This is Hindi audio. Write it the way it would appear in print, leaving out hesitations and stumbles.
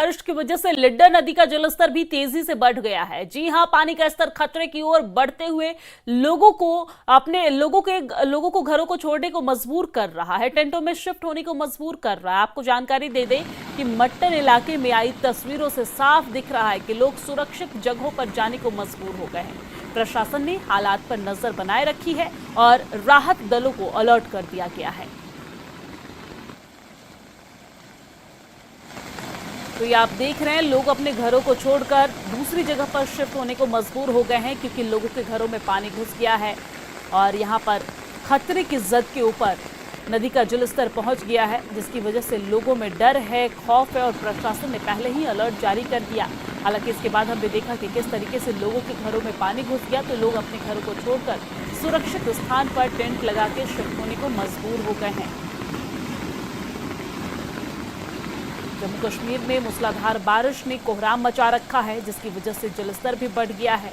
बारिश की वजह से लिड्डर नदी का जलस्तर भी तेजी से बढ़ गया है। जी हां, पानी का स्तर खतरे की ओर बढ़ते हुए लोगों को घरों को छोड़ने को मजबूर कर रहा है, टेंटों में शिफ्ट होने को मजबूर कर रहा है। आपको जानकारी दे दें कि मट्टन इलाके में आई तस्वीरों से साफ दिख रहा है कि लोग सुरक्षित जगहों पर जाने को मजबूर हो गए हैं। प्रशासन ने हालात पर नजर बनाए रखी है और राहत दलों को अलर्ट कर दिया गया है। तो ये आप देख रहे हैं, लोग अपने घरों को छोड़कर दूसरी जगह पर शिफ्ट होने को मजबूर हो गए हैं क्योंकि लोगों के घरों में पानी घुस गया है और यहाँ पर खतरे की जद के ऊपर नदी का जलस्तर पहुंच गया है, जिसकी वजह से लोगों में डर है, खौफ है और प्रशासन ने पहले ही अलर्ट जारी कर दिया। हालांकि इसके बाद हमने देखा कि किस तरीके से लोगों के घरों में पानी घुस गया, तो लोग अपने घरों को छोड़कर सुरक्षित स्थान पर टेंट लगा के शिफ्ट होने को मजबूर हो गए हैं। जम्मू कश्मीर में मूसलाधार बारिश ने कोहराम मचा रखा है, जिसकी वजह से जलस्तर भी बढ़ गया है।